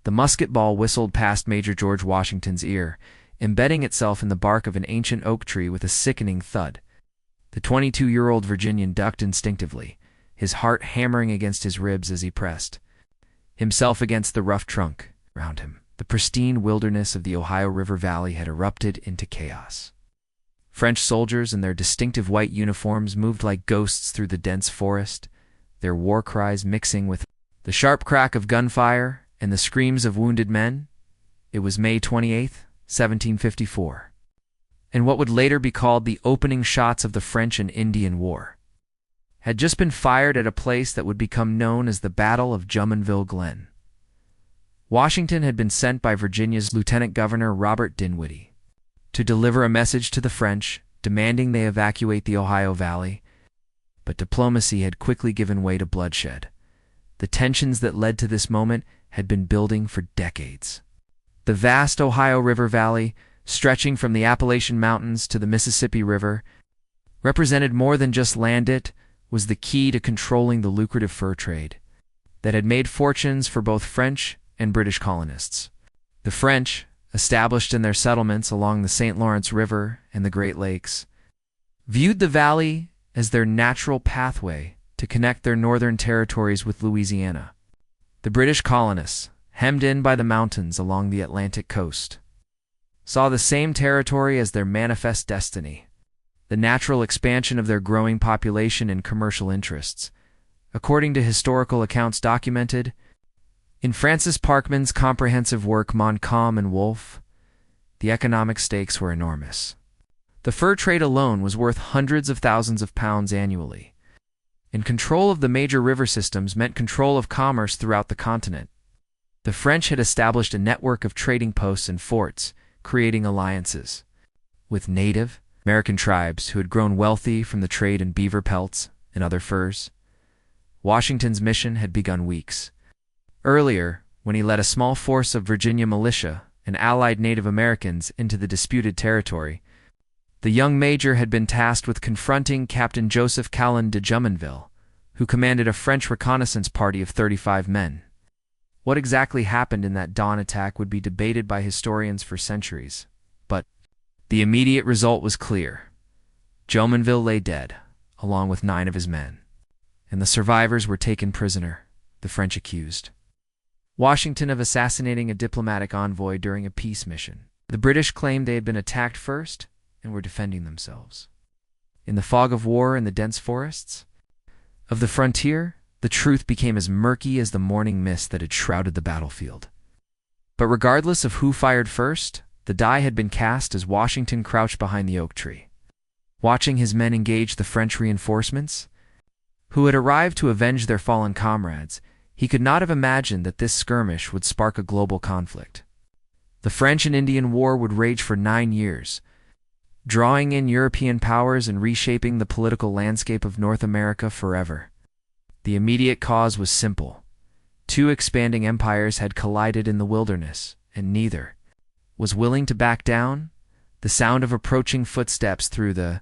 The musket ball whistled past Major George Washington's ear, embedding itself in the bark of an ancient oak tree with a sickening thud. The 22-year-old Virginian ducked instinctively, his heart hammering against his ribs as he pressed himself against the rough trunk around him. The pristine wilderness of the Ohio River Valley had erupted into chaos. French soldiers in their distinctive white uniforms moved like ghosts through the dense forest, their war cries mixing with the sharp crack of gunfire and the screams of wounded men. It was May 28, 1754, and what would later be called the opening shots of the French and Indian War had just been fired at a place that would become known as the Battle of Jumonville Glen. Washington had been sent by Virginia's Lieutenant Governor Robert Dinwiddie to deliver a message to the French demanding they evacuate the Ohio Valley, but diplomacy had quickly given way to bloodshed. The tensions that led to this moment had been building for decades. The vast Ohio River Valley, stretching from the Appalachian Mountains to the Mississippi River, represented more than just land. It was the key to controlling the lucrative fur trade that had made fortunes for both French and British colonists. The French, established in their settlements along the St. Lawrence River and the Great Lakes, viewed the valley as their natural pathway to connect their northern territories with Louisiana. The British colonists, hemmed in by the mountains along the Atlantic coast, saw the same territory as their manifest destiny, the natural expansion of their growing population and commercial interests. According to historical accounts documented in Francis Parkman's comprehensive work Montcalm and Wolfe, the economic stakes were enormous. The fur trade alone was worth hundreds of thousands of pounds annually, and control of the major river systems meant control of commerce throughout the continent. The French had established a network of trading posts and forts, creating alliances with Native American tribes who had grown wealthy from the trade in beaver pelts and other furs. Washington's mission had begun weeks earlier when he led a small force of Virginia militia and allied Native Americans into the disputed territory. The young major had been tasked with confronting Captain Joseph Callan de Jumonville, who commanded a French reconnaissance party of 35 men. What exactly happened in that dawn attack would be debated by historians for centuries, but the immediate result was clear. Jumonville lay dead, along with 9 of his men, and the survivors were taken prisoner, the French accused Washington of assassinating a diplomatic envoy during a peace mission. The British claimed they had been attacked first and were defending themselves. In the fog of war in the dense forests of the frontier, the truth became as murky as the morning mist that had shrouded the battlefield. But regardless of who fired first, the die had been cast as Washington crouched behind the oak tree, watching his men engage the French reinforcements, who had arrived to avenge their fallen comrades. He could not have imagined that this skirmish would spark a global conflict. The French and Indian War would rage for 9 years, drawing in European powers and reshaping the political landscape of North America forever. The immediate cause was simple. 2 expanding empires had collided in the wilderness, and neither was willing to back down. The sound of approaching footsteps through the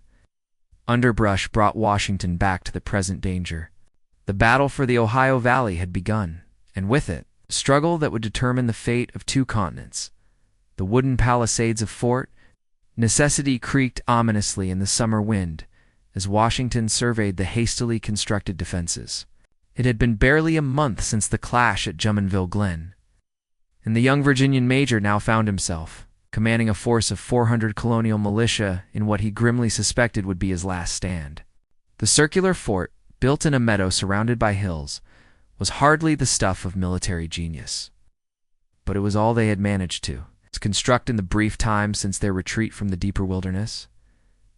underbrush brought Washington back to the present danger. The battle for the Ohio Valley had begun, and with it, a struggle that would determine the fate of 2 continents. The wooden palisades of Fort Necessity creaked ominously in the summer wind as Washington surveyed the hastily constructed defenses. It had been barely a month since the clash at Jumonville Glen, and the young Virginian major now found himself commanding a force of 400 colonial militia in what he grimly suspected would be his last stand. The circular fort, built in a meadow surrounded by hills, was hardly the stuff of military genius. But it was all they had managed to construct in the brief time since their retreat from the deeper wilderness.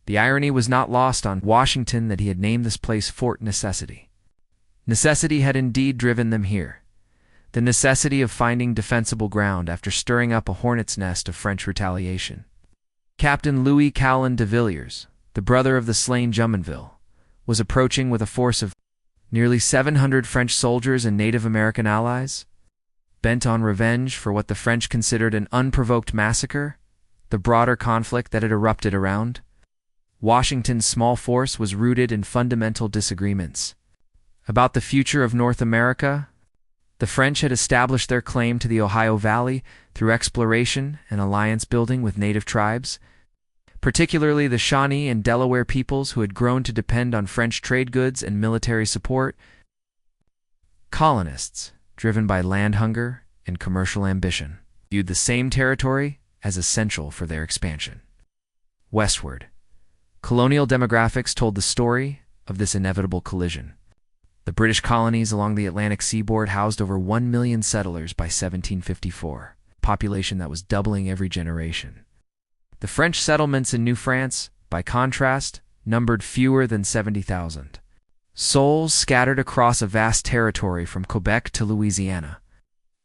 The irony was not lost on Washington that he had named this place Fort Necessity. Necessity had indeed driven them here. The necessity of finding defensible ground after stirring up a hornet's nest of French retaliation. Captain Louis Callan de Villiers, the brother of the slain Jumonville, was approaching with a force of nearly 700 French soldiers and Native American allies, bent on revenge for what the French considered an unprovoked massacre, the broader conflict that had erupted around. Washington's small force was rooted in fundamental disagreements about the future of North America. The French had established their claim to the Ohio Valley through exploration and alliance building with native tribes, particularly the Shawnee and Delaware peoples who had grown to depend on French trade goods and military support. Colonists, driven by land hunger and commercial ambition, viewed the same territory as essential for their expansion. Westward, colonial demographics told the story of this inevitable collision. The British colonies along the Atlantic seaboard housed over 1 million settlers by 1754, a population that was doubling every generation. The French settlements in New France, by contrast, numbered fewer than 70,000. Souls scattered across a vast territory from Quebec to Louisiana.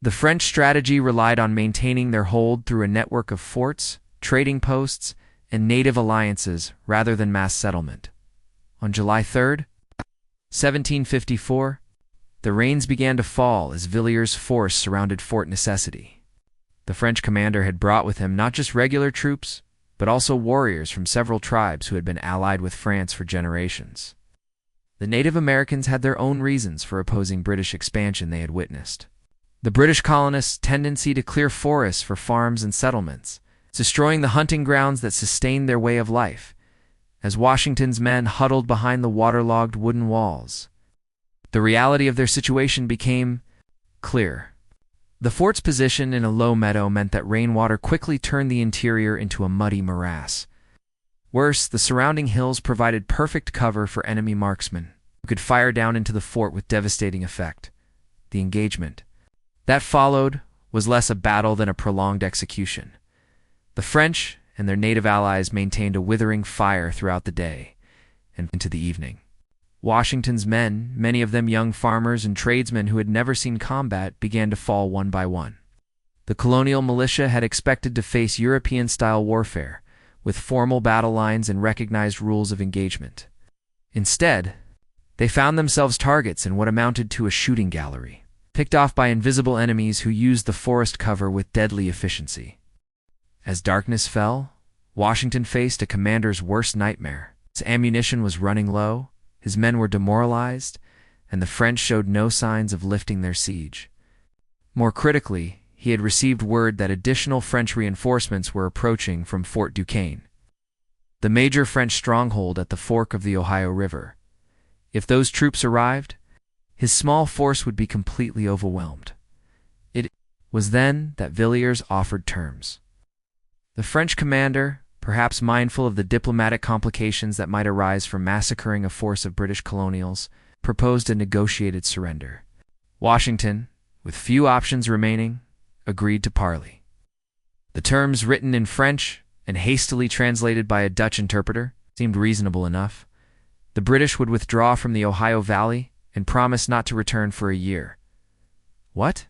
The French strategy relied on maintaining their hold through a network of forts, trading posts, and native alliances rather than mass settlement. On July 3, 1754, the rains began to fall as Villiers' force surrounded Fort Necessity. The French commander had brought with him not just regular troops, but also warriors from several tribes who had been allied with France for generations. The Native Americans had their own reasons for opposing British expansion they had witnessed. The British colonists' tendency to clear forests for farms and settlements, destroying the hunting grounds that sustained their way of life, as Washington's men huddled behind the waterlogged wooden walls. The reality of their situation became clear. The fort's position in a low meadow meant that rainwater quickly turned the interior into a muddy morass. Worse, the surrounding hills provided perfect cover for enemy marksmen, who could fire down into the fort with devastating effect. The engagement that followed was less a battle than a prolonged execution. The French and their native allies maintained a withering fire throughout the day and into the evening. Washington's men, many of them young farmers and tradesmen who had never seen combat, began to fall one by one. The colonial militia had expected to face European-style warfare, with formal battle lines and recognized rules of engagement. Instead, they found themselves targets in what amounted to a shooting gallery, picked off by invisible enemies who used the forest cover with deadly efficiency. As darkness fell, Washington faced a commander's worst nightmare. His ammunition was running low, his men were demoralized, and the French showed no signs of lifting their siege. More critically, he had received word that additional French reinforcements were approaching from Fort Duquesne, the major French stronghold at the fork of the Ohio River. If those troops arrived, his small force would be completely overwhelmed. It was then that Villiers offered terms. The French commander, perhaps mindful of the diplomatic complications that might arise from massacring a force of British colonials, proposed a negotiated surrender. Washington, with few options remaining, agreed to parley. The terms, written in French and hastily translated by a Dutch interpreter, seemed reasonable enough. The British would withdraw from the Ohio Valley and promise not to return for a year. What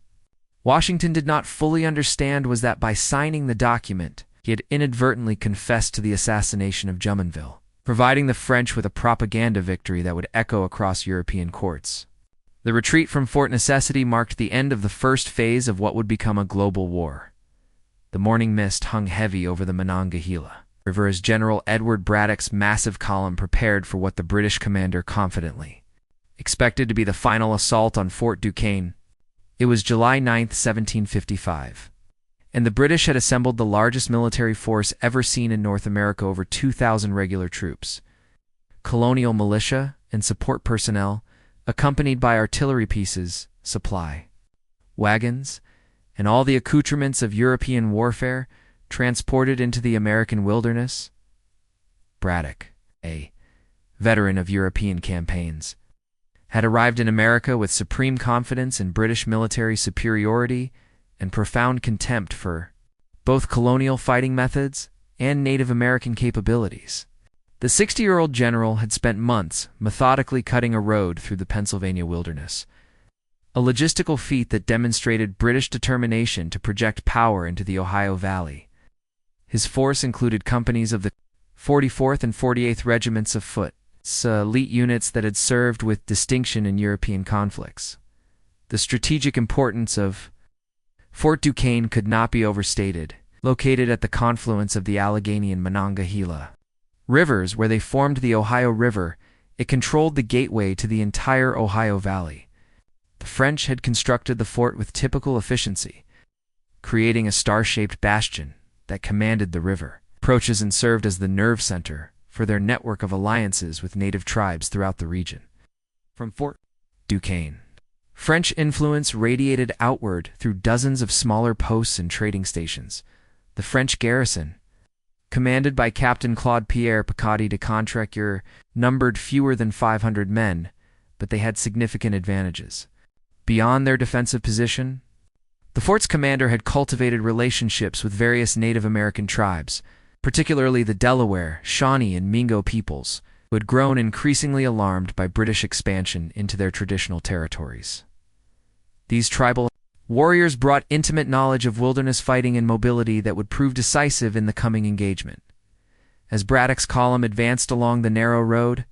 Washington did not fully understand was that by signing the document, he had inadvertently confessed to the assassination of Jumonville, providing the French with a propaganda victory that would echo across European courts. The retreat from Fort Necessity marked the end of the first phase of what would become a global war. The morning mist hung heavy over the Monongahela River as General Edward Braddock's massive column prepared for what the British commander confidently expected to be the final assault on Fort Duquesne. It was July 9, 1755. And the British had assembled the largest military force ever seen in North America, over 2,000 regular troops, colonial militia, and support personnel, accompanied by artillery pieces, supply wagons, and all the accoutrements of European warfare transported into the American wilderness. Braddock, a veteran of European campaigns, had arrived in America with supreme confidence in British military superiority and profound contempt for both colonial fighting methods and Native American capabilities. The 60-year-old general had spent months methodically cutting a road through the Pennsylvania wilderness, a logistical feat that demonstrated British determination to project power into the Ohio Valley. His force included companies of the 44th and 48th Regiments of Foot, elite units that had served with distinction in European conflicts. The strategic importance of Fort Duquesne could not be overstated. Located at the confluence of the Allegheny and Monongahela rivers where they formed the Ohio River, it controlled the gateway to the entire Ohio Valley. The French had constructed the fort with typical efficiency, creating a star-shaped bastion that commanded the river approaches and served as the nerve center for their network of alliances with native tribes throughout the region. From Fort Duquesne, French influence radiated outward through dozens of smaller posts and trading stations. The French garrison, commanded by Captain Claude-Pierre Picotti de Contrecoeur, numbered fewer than 500 men, but they had significant advantages. Beyond their defensive position, the fort's commander had cultivated relationships with various Native American tribes, particularly the Delaware, Shawnee, and Mingo peoples, who had grown increasingly alarmed by British expansion into their traditional territories. These tribal warriors brought intimate knowledge of wilderness fighting and mobility that would prove decisive in the coming engagement. As Braddock's column advanced along the narrow road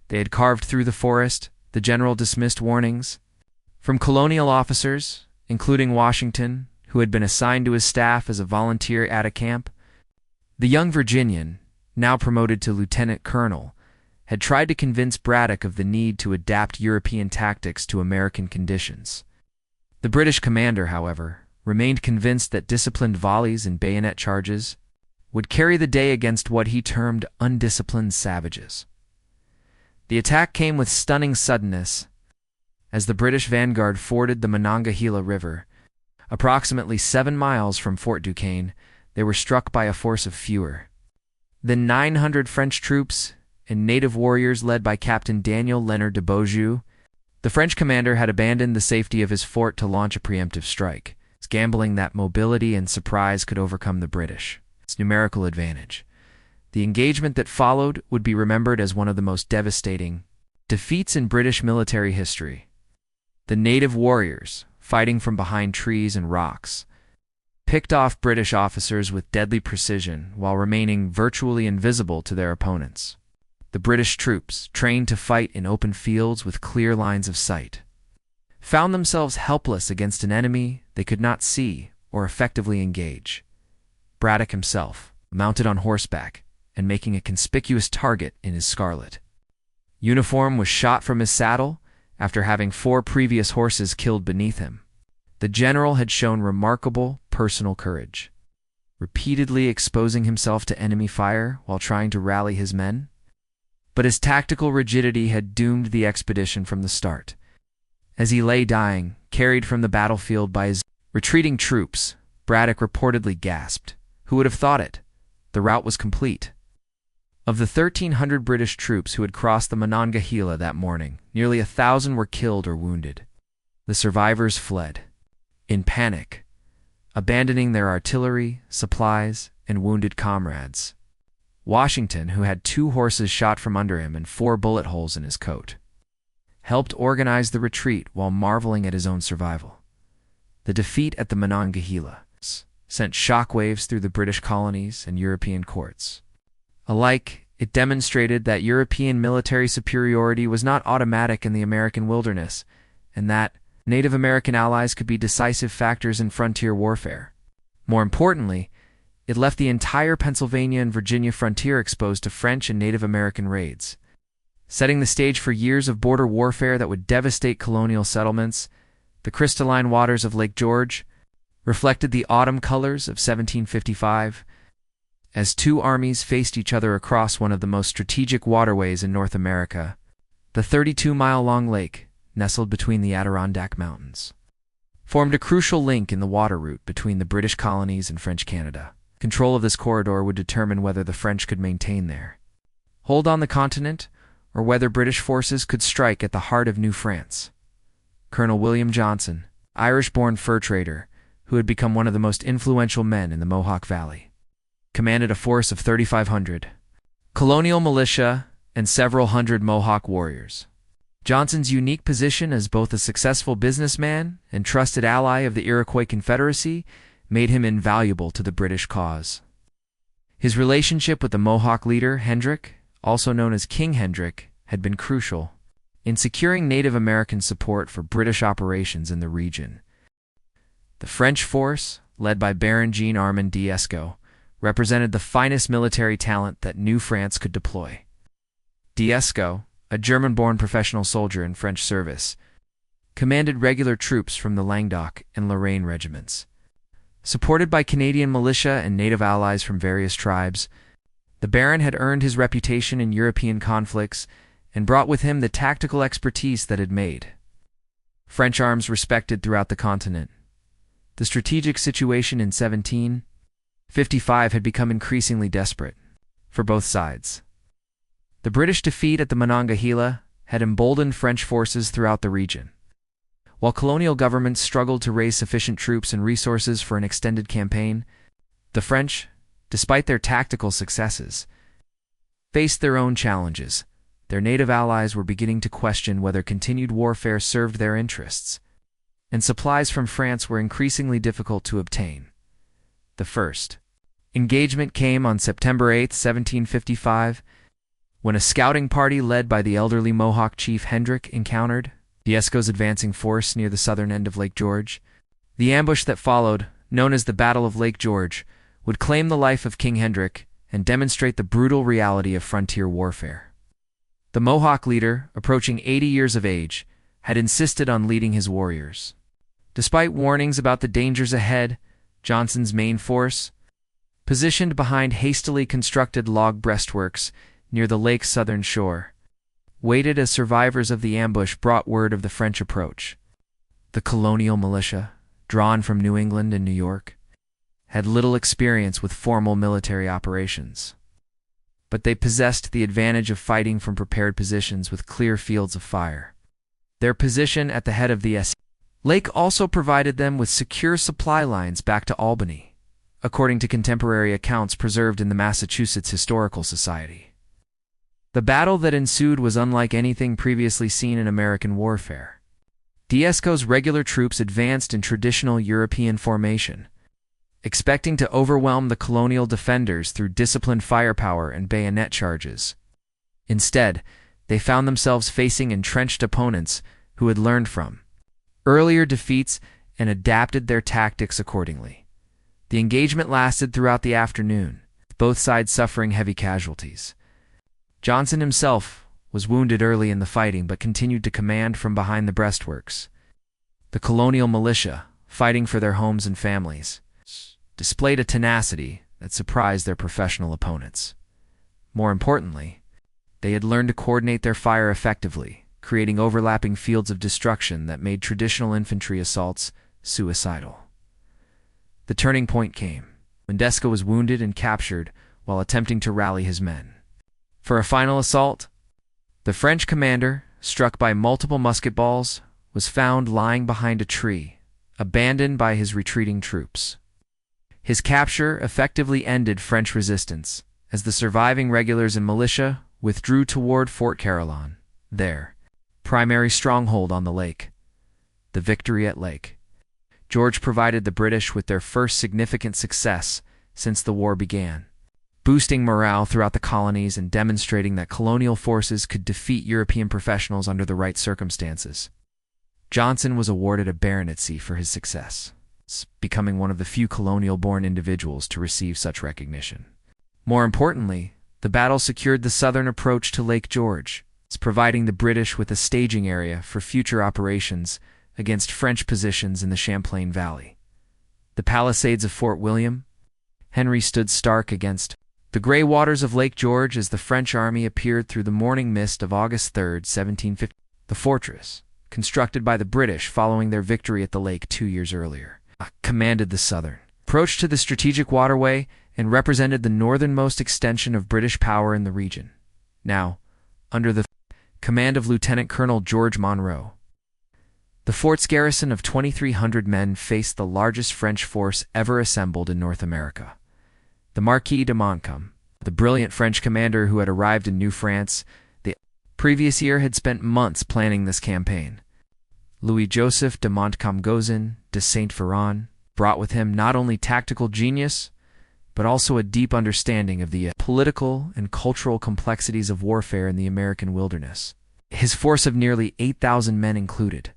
they had carved through the forest, the general dismissed warnings from colonial officers, including Washington, who had been assigned to his staff as a volunteer aide-de-camp. The young Virginian, now promoted to lieutenant colonel, had tried to convince Braddock of the need to adapt European tactics to American conditions. The British commander, however, remained convinced that disciplined volleys and bayonet charges would carry the day against what he termed undisciplined savages. The attack came with stunning suddenness. As the British vanguard forded the Monongahela River, approximately 7 miles from Fort Duquesne, they were struck by a force of fewer than 900 French troops and native warriors led by Captain Daniel Leonard de Beaujeu. The French commander had abandoned the safety of his fort to launch a preemptive strike, gambling that mobility and surprise could overcome the British numerical advantage. The engagement that followed would be remembered as one of the most devastating defeats in British military history. The native warriors, fighting from behind trees and rocks, picked off British officers with deadly precision while remaining virtually invisible to their opponents. The British troops, trained to fight in open fields with clear lines of sight, found themselves helpless against an enemy they could not see or effectively engage. Braddock himself, mounted on horseback and making a conspicuous target in his scarlet uniform, was shot from his saddle after having 4 previous horses killed beneath him. The general had shown remarkable personal courage, repeatedly exposing himself to enemy fire while trying to rally his men. But his tactical rigidity had doomed the expedition from the start. As he lay dying, carried from the battlefield by his retreating troops, Braddock reportedly gasped, "Who would have thought it? The rout was complete." Of the 1,300 British troops who had crossed the Monongahela that morning, nearly 1,000 were killed or wounded. The survivors fled, in panic, abandoning their artillery, supplies, and wounded comrades. Washington, who had 2 horses shot from under him and 4 bullet holes in his coat, helped organize the retreat while marveling at his own survival. The defeat at the Monongahela sent shockwaves through the British colonies and European courts. Alike, it demonstrated that European military superiority was not automatic in the American wilderness, and that Native American allies could be decisive factors in frontier warfare. More importantly, it left the entire Pennsylvania and Virginia frontier exposed to French and Native American raids, setting the stage for years of border warfare that would devastate colonial settlements. The crystalline waters of Lake George reflected the autumn colors of 1755, as 2 armies faced each other across one of the most strategic waterways in North America. The 32-mile-long lake, nestled between the Adirondack Mountains, formed a crucial link in the water route between the British colonies and French Canada. Control of this corridor would determine whether the French could maintain their hold on the continent or whether British forces could strike at the heart of New France. Colonel William Johnson, Irish-born fur trader, who had become one of the most influential men in the Mohawk Valley, commanded a force of 3,500 colonial militia and several hundred Mohawk warriors. Johnson's unique position as both a successful businessman and trusted ally of the Iroquois Confederacy made him invaluable to the British cause. His relationship with the Mohawk leader, Hendrick, also known as King Hendrick, had been crucial in securing Native American support for British operations in the region. The French force, led by Baron Jean-Armand d'Escaut, represented the finest military talent that New France could deploy. D'Escaut, a German-born professional soldier in French service, commanded regular troops from the Languedoc and Lorraine regiments. Supported by Canadian militia and native allies from various tribes, the Baron had earned his reputation in European conflicts and brought with him the tactical expertise that had made French arms respected throughout the continent. The strategic situation in 1755 had become increasingly desperate for both sides. The British defeat at the Monongahela had emboldened French forces throughout the region. While colonial governments struggled to raise sufficient troops and resources for an extended campaign, the French, despite their tactical successes, faced their own challenges. Their native allies were beginning to question whether continued warfare served their interests, and supplies from France were increasingly difficult to obtain. The first engagement came on September 8, 1755, when a scouting party led by the elderly Mohawk chief Hendrick encountered Dieskau's advancing force near the southern end of Lake George. The ambush that followed, known as the Battle of Lake George, would claim the life of King Hendrick and demonstrate the brutal reality of frontier warfare. The Mohawk leader, approaching 80 years of age, had insisted on leading his warriors. Despite warnings about the dangers ahead, Johnson's main force, positioned behind hastily constructed log breastworks near the lake's southern shore, waited as survivors of the ambush brought word of the French approach. The colonial militia, drawn from New England and New York, had little experience with formal military operations, but they possessed the advantage of fighting from prepared positions with clear fields of fire. Their position at the head of the lake also provided them with secure supply lines back to Albany, according to contemporary accounts preserved in the Massachusetts Historical Society. The battle that ensued was unlike anything previously seen in American warfare. Dieskau's regular troops advanced in traditional European formation, expecting to overwhelm the colonial defenders through disciplined firepower and bayonet charges. Instead, they found themselves facing entrenched opponents who had learned from earlier defeats and adapted their tactics accordingly. The engagement lasted throughout the afternoon, both sides suffering heavy casualties. Johnson himself was wounded early in the fighting but continued to command from behind the breastworks. The colonial militia, fighting for their homes and families, displayed a tenacity that surprised their professional opponents. More importantly, they had learned to coordinate their fire effectively, creating overlapping fields of destruction that made traditional infantry assaults suicidal. The turning point came when Dieskau was wounded and captured while attempting to rally his men for a final assault. The French commander, struck by multiple musket balls, was found lying behind a tree, abandoned by his retreating troops. His capture effectively ended French resistance, as the surviving regulars and militia withdrew toward Fort Carillon, their primary stronghold on the lake. The victory at Lake George provided the British with their first significant success since the war began, boosting morale throughout the colonies and demonstrating that colonial forces could defeat European professionals under the right circumstances. Johnson was awarded a baronetcy for his success, becoming one of the few colonial-born individuals to receive such recognition. More importantly, the battle secured the southern approach to Lake George, providing the British with a staging area for future operations against French positions in the Champlain Valley. The palisades of Fort William Henry stood stark against the gray waters of Lake George as the French army appeared through the morning mist of August 3, 1750. The fortress, constructed by the British following their victory at the lake 2 years earlier, commanded the southern approach to the strategic waterway and represented the northernmost extension of British power in the region, now under the command of Lieutenant Colonel George Monro. The fort's garrison of 2,300 men faced the largest French force ever assembled in North America. The Marquis de Montcalm, the brilliant French commander who had arrived in New France the previous year, had spent months planning this campaign. Louis-Joseph de Montcalm-Gozin de Saint-Véran brought with him not only tactical genius, but also a deep understanding of the political and cultural complexities of warfare in the American wilderness. His force of nearly 8,000 men included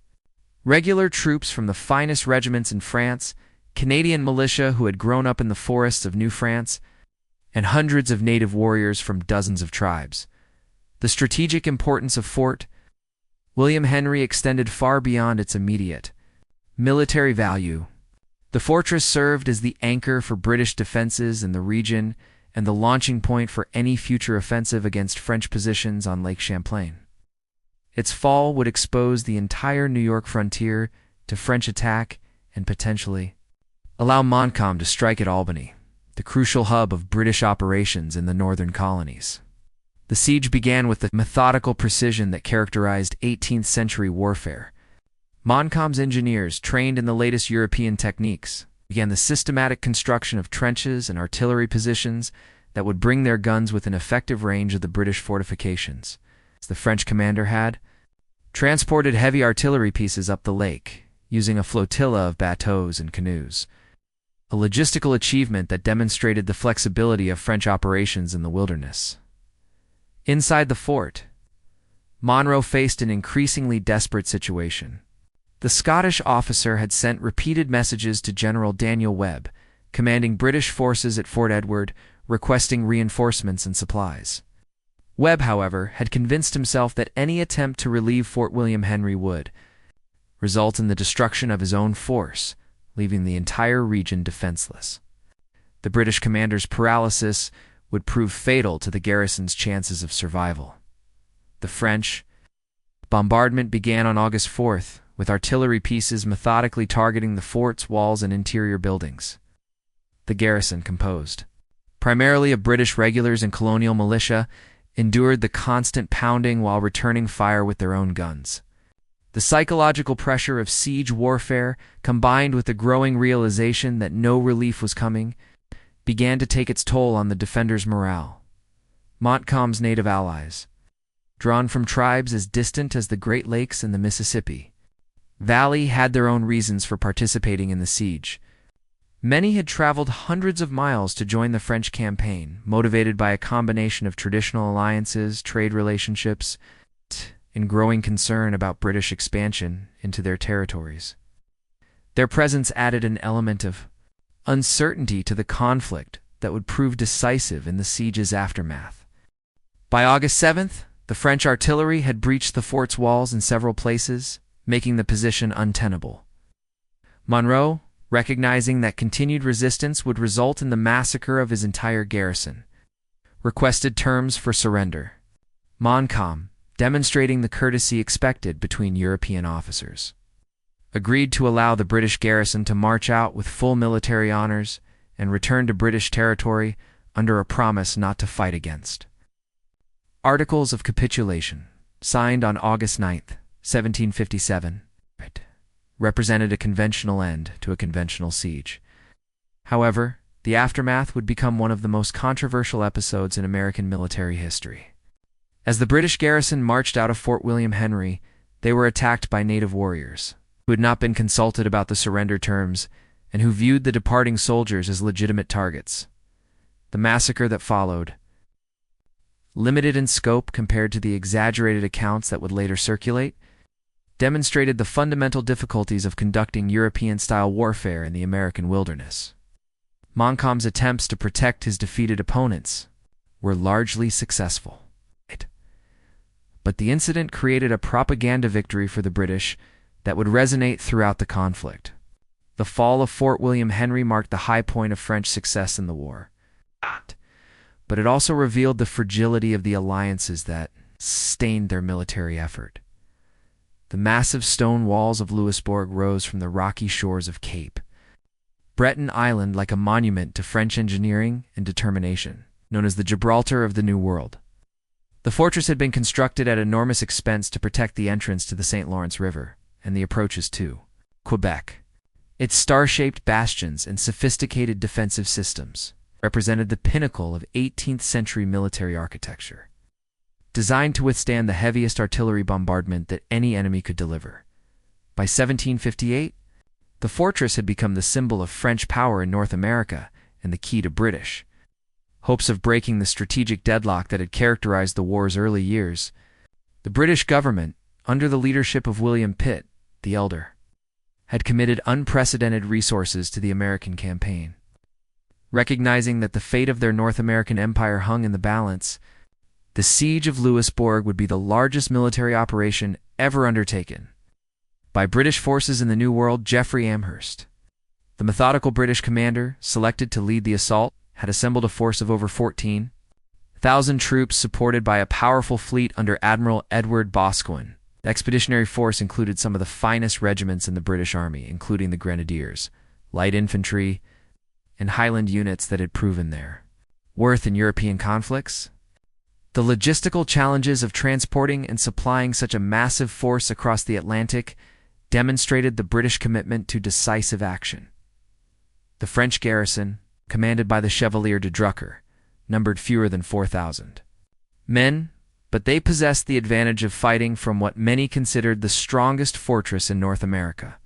regular troops from the finest regiments in France, Canadian militia who had grown up in the forests of New France, and hundreds of native warriors from dozens of tribes. The strategic importance of Fort William Henry extended far beyond its immediate military value. The fortress served as the anchor for British defenses in the region and the launching point for any future offensive against French positions on Lake Champlain. Its fall would expose the entire New York frontier to French attack and potentially allow Montcalm to strike at Albany, the crucial hub of British operations in the northern colonies. The siege began with the methodical precision that characterized 18th-century warfare. Montcalm's engineers, trained in the latest European techniques, began the systematic construction of trenches and artillery positions that would bring their guns within effective range of the British fortifications. The French commander had transported heavy artillery pieces up the lake, using a flotilla of bateaux and canoes, a logistical achievement that demonstrated the flexibility of French operations in the wilderness. Inside the fort, Monro faced an increasingly desperate situation. The Scottish officer had sent repeated messages to General Daniel Webb, commanding British forces at Fort Edward, requesting reinforcements and supplies. Webb, however, had convinced himself that any attempt to relieve Fort William Henry would result in the destruction of his own force, leaving the entire region defenseless. The British commander's paralysis would prove fatal to the garrison's chances of survival. The French bombardment began on August 4th, with artillery pieces methodically targeting the fort's walls and interior buildings. The garrison, composed primarily of British regulars and colonial militia, endured the constant pounding while returning fire with their own guns. The psychological pressure of siege warfare, combined with the growing realization that no relief was coming, began to take its toll on the defenders' morale. Montcalm's native allies, drawn from tribes as distant as the Great Lakes and the Mississippi Valley, had their own reasons for participating in the siege. Many had traveled hundreds of miles to join the French campaign, motivated by a combination of traditional alliances, trade relationships, and growing concern about British expansion into their territories. Their presence added an element of uncertainty to the conflict that would prove decisive in the siege's aftermath. By August 7th, the French artillery had breached the fort's walls in several places, making the position untenable. Monro, recognizing that continued resistance would result in the massacre of his entire garrison, requested terms for surrender. Montcalm, demonstrating the courtesy expected between European officers, agreed to allow the British garrison to march out with full military honors and return to British territory under a promise not to fight against. Articles of capitulation, signed on August 9th, 1757, represented a conventional end to a conventional siege. However, the aftermath would become one of the most controversial episodes in American military history. As the British garrison marched out of Fort William Henry, they were attacked by native warriors, who had not been consulted about the surrender terms and who viewed the departing soldiers as legitimate targets. The massacre that followed, limited in scope compared to the exaggerated accounts that would later circulate, demonstrated the fundamental difficulties of conducting European-style warfare in the American wilderness. Montcalm's attempts to protect his defeated opponents were largely successful. But the incident created a propaganda victory for the British that would resonate throughout the conflict. The fall of Fort William Henry marked the high point of French success in the war. But it also revealed the fragility of the alliances that sustained their military effort. The massive stone walls of Louisbourg rose from the rocky shores of Cape Breton Island like a monument to French engineering and determination, known as the Gibraltar of the New World. The fortress had been constructed at enormous expense to protect the entrance to the St. Lawrence River and the approaches to Quebec. Its star-shaped bastions and sophisticated defensive systems represented the pinnacle of 18th-century military architecture, designed to withstand the heaviest artillery bombardment that any enemy could deliver. By 1758, the fortress had become the symbol of French power in North America and the key to British hopes of breaking the strategic deadlock that had characterized the war's early years. The British government, under the leadership of William Pitt, the Elder, had committed unprecedented resources to the American campaign. Recognizing that the fate of their North American empire hung in the balance, The siege of Louisbourg would be the largest military operation ever undertaken by British forces in the New World. Geoffrey Amherst, the methodical British commander selected to lead the assault, had assembled a force of over 14,000 troops supported by a powerful fleet under Admiral Edward Boscawen. The expeditionary force included some of the finest regiments in the British Army, including the Grenadiers, light infantry, and Highland units that had proven their worth in European conflicts. The logistical challenges of transporting and supplying such a massive force across the Atlantic demonstrated the British commitment to decisive action. The French garrison, commanded by the Chevalier de Drucker, numbered fewer than 4,000 men, but they possessed the advantage of fighting from what many considered the strongest fortress in North America.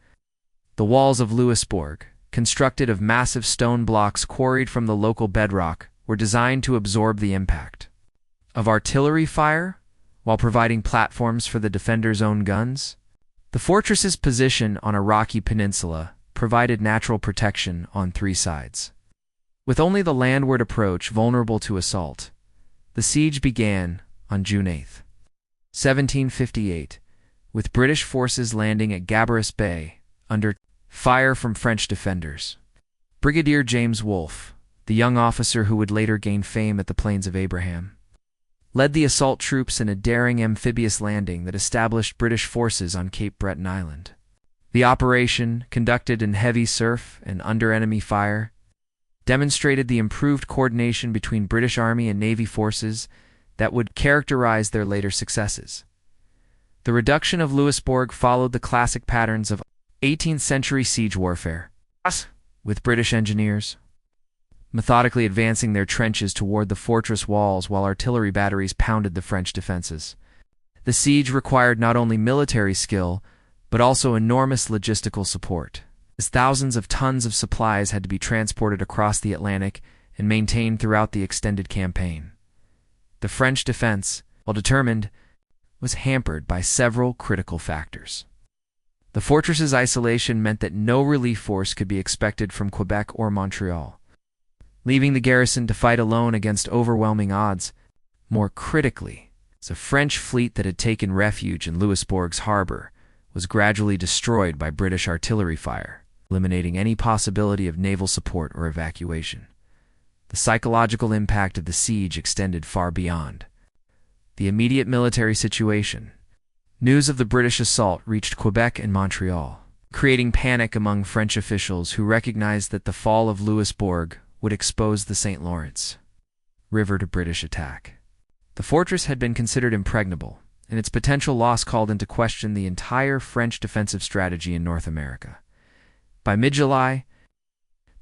The walls of Louisbourg, constructed of massive stone blocks quarried from the local bedrock, were designed to absorb the impact of artillery fire while providing platforms for the defenders' own guns. The fortress's position on a rocky peninsula provided natural protection on three sides. With only the landward approach vulnerable to assault, the siege began on June 8, 1758, with British forces landing at Gabarus Bay under fire from French defenders. Brigadier James Wolfe, the young officer who would later gain fame at the Plains of Abraham, led the assault troops in a daring amphibious landing that established British forces on Cape Breton Island. The operation, conducted in heavy surf and under enemy fire, demonstrated the improved coordination between British Army and Navy forces that would characterize their later successes. The reduction of Louisbourg followed the classic patterns of 18th-century siege warfare, with British engineers methodically advancing their trenches toward the fortress walls while artillery batteries pounded the French defenses. The siege required not only military skill, but also enormous logistical support, as thousands of tons of supplies had to be transported across the Atlantic and maintained throughout the extended campaign. The French defense, while determined, was hampered by several critical factors. The fortress's isolation meant that no relief force could be expected from Quebec or Montreal, leaving the garrison to fight alone against overwhelming odds. More critically, the French fleet that had taken refuge in Louisbourg's harbor was gradually destroyed by British artillery fire, eliminating any possibility of naval support or evacuation. The psychological impact of the siege extended far beyond the immediate military situation. News of the British assault reached Quebec and Montreal, creating panic among French officials who recognized that the fall of Louisbourg would expose the St. Lawrence River to British attack. The fortress had been considered impregnable, and its potential loss called into question the entire French defensive strategy in North America. By mid-July,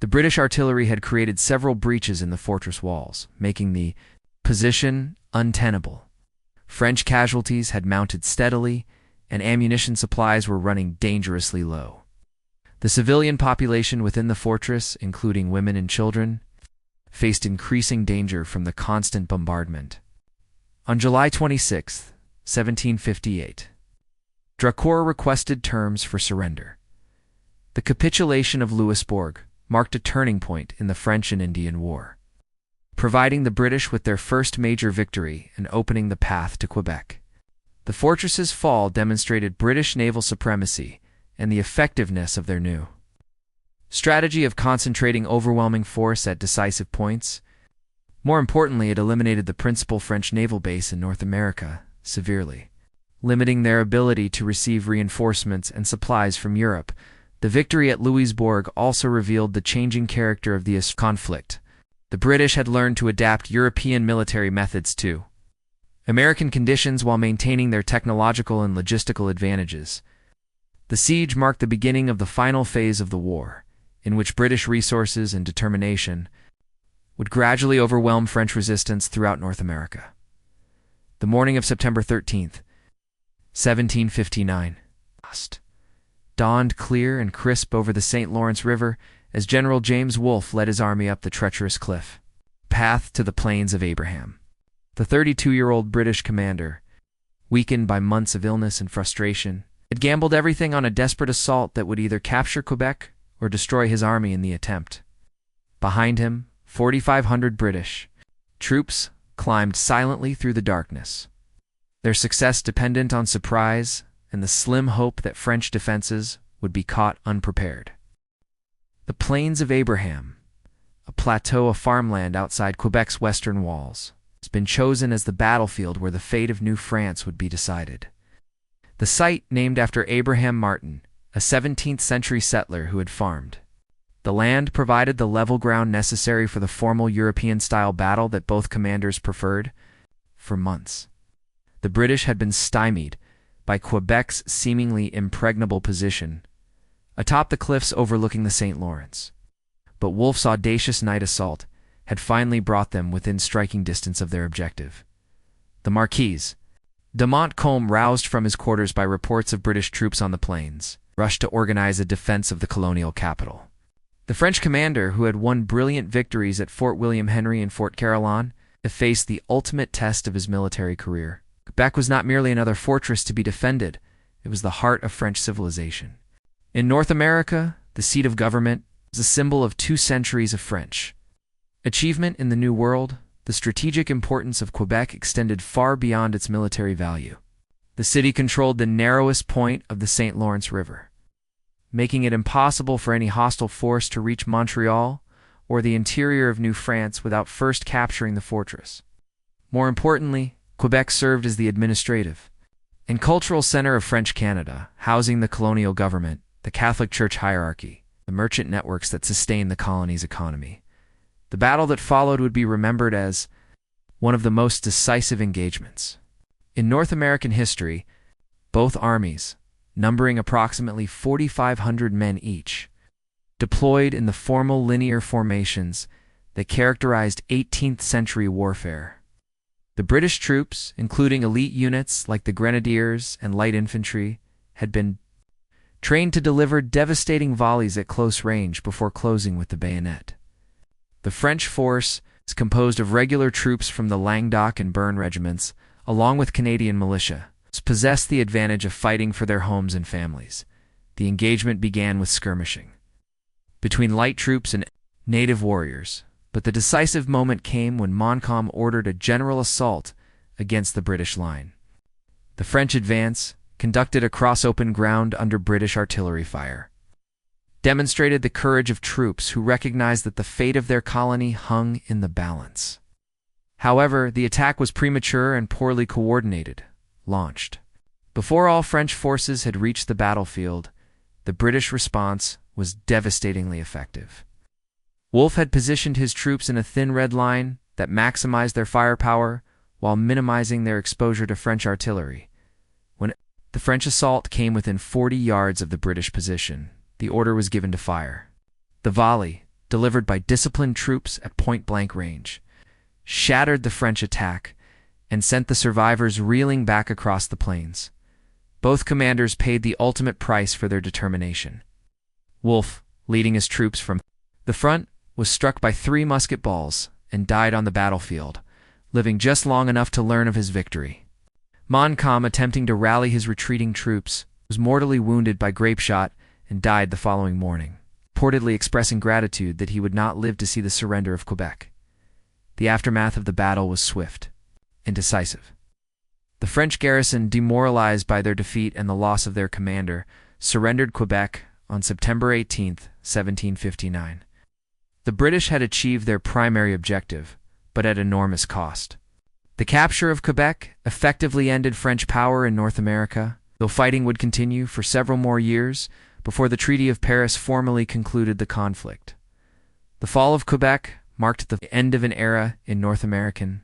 the British artillery had created several breaches in the fortress walls, making the position untenable. French casualties had mounted steadily, and ammunition supplies were running dangerously low. The civilian population within the fortress, including women and children, faced increasing danger from the constant bombardment. On July 26, 1758, Drucour requested terms for surrender. The capitulation of Louisbourg marked a turning point in the French and Indian War, providing the British with their first major victory and opening the path to Quebec. The fortress's fall demonstrated British naval supremacy and the effectiveness of their new strategy of concentrating overwhelming force at decisive points. More importantly, it eliminated the principal French naval base in North America, severely limiting their ability to receive reinforcements and supplies from Europe. The victory at Louisbourg also revealed the changing character of the conflict. The British had learned to adapt European military methods to American conditions while maintaining their technological and logistical advantages. The siege marked the beginning of the final phase of the war, in which British resources and determination would gradually overwhelm French resistance throughout North America. The morning of September 13th, 1759, dawned clear and crisp over the St. Lawrence River as General James Wolfe led his army up the treacherous cliff path to the Plains of Abraham. The 32-year-old British commander, weakened by months of illness and frustration, had gambled everything on a desperate assault that would either capture Quebec or destroy his army in the attempt. Behind him, 4,500 British troops climbed silently through the darkness. Their success dependent on surprise and the slim hope that French defenses would be caught unprepared. The Plains of Abraham, a plateau of farmland outside Quebec's western walls, has been chosen as the battlefield where the fate of New France would be decided. The site, named after Abraham Martin, a 17th-century settler who had farmed. The land provided the level ground necessary for the formal European-style battle that both commanders preferred. For months, the British had been stymied by Quebec's seemingly impregnable position atop the cliffs overlooking the St. Lawrence. But Wolfe's audacious night assault had finally brought them within striking distance of their objective. The Marquis de Montcalm, roused from his quarters by reports of British troops on the plains, rushed to organize a defense of the colonial capital. The French commander, who had won brilliant victories at Fort William Henry and Fort Carillon, faced the ultimate test of his military career. Quebec was not merely another fortress to be defended, it was the heart of French civilization. In North America, the seat of government was a symbol of 2 centuries of French achievement in the New World. The strategic importance of Quebec extended far beyond its military value. The city controlled the narrowest point of the St. Lawrence River, making it impossible for any hostile force to reach Montreal or the interior of New France without first capturing the fortress. More importantly, Quebec served as the administrative and cultural center of French Canada, housing the colonial government, the Catholic Church hierarchy, the merchant networks that sustained the colony's economy. The battle that followed would be remembered as one of the most decisive engagements in North American history. Both armies, numbering approximately 4,500 men each, deployed in the formal linear formations that characterized 18th-century warfare. The British troops, including elite units like the Grenadiers and light infantry, had been trained to deliver devastating volleys at close range before closing with the bayonet. The French force is composed of regular troops from the Languedoc and Béarn regiments, along with Canadian militia, possessed the advantage of fighting for their homes and families. The engagement began with skirmishing between light troops and native warriors, but the decisive moment came when Montcalm ordered a general assault against the British line. The French advance, conducted across open ground under British artillery fire, demonstrated the courage of troops who recognized that the fate of their colony hung in the balance. However, the attack was premature and poorly coordinated. Launched before all French forces had reached the battlefield, the British response was devastatingly effective. Wolfe had positioned his troops in a thin red line that maximized their firepower while minimizing their exposure to French artillery. When the French assault came within 40 yards of the British position, the order was given to fire. The volley, delivered by disciplined troops at point-blank range, shattered the French attack and sent the survivors reeling back across the plains. Both commanders paid the ultimate price for their determination. Wolfe, leading his troops from the front, was struck by 3 musket balls and died on the battlefield, living just long enough to learn of his victory. Montcalm, attempting to rally his retreating troops, was mortally wounded by grapeshot and died the following morning, reportedly expressing gratitude that he would not live to see the surrender of Quebec. The aftermath of the battle was swift and decisive. The French garrison, demoralized by their defeat and the loss of their commander, surrendered Quebec on September 18, 1759. The British had achieved their primary objective, but at enormous cost. The capture of Quebec effectively ended French power in North America, though fighting would continue for several more years before the Treaty of Paris formally concluded the conflict. The fall of Quebec marked the end of an era in North American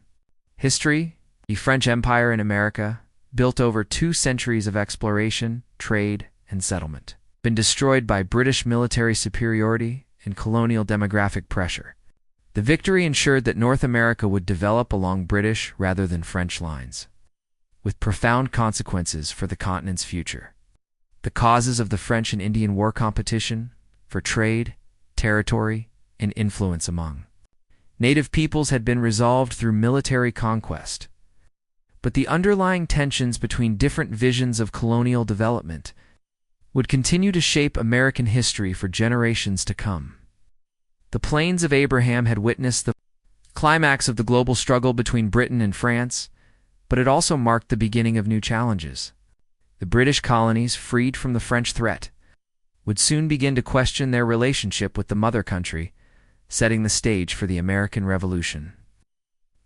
history. The French Empire in America, built over 2 centuries of exploration, trade, and settlement, been destroyed by British military superiority and colonial demographic pressure. The victory ensured that North America would develop along British rather than French lines, with profound consequences for the continent's future. The causes of the French and Indian War competition for trade, territory, and influence among native peoples had been resolved through military conquest. But the underlying tensions between different visions of colonial development would continue to shape American history for generations to come. The Plains of Abraham had witnessed the climax of the global struggle between Britain and France, but it also marked the beginning of new challenges. The British colonies, freed from the French threat, would soon begin to question their relationship with the mother country, setting the stage for the American Revolution.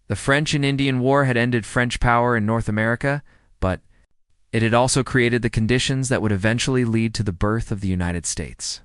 The French and Indian War had ended French power in North America, but it had also created the conditions that would eventually lead to the birth of the United States.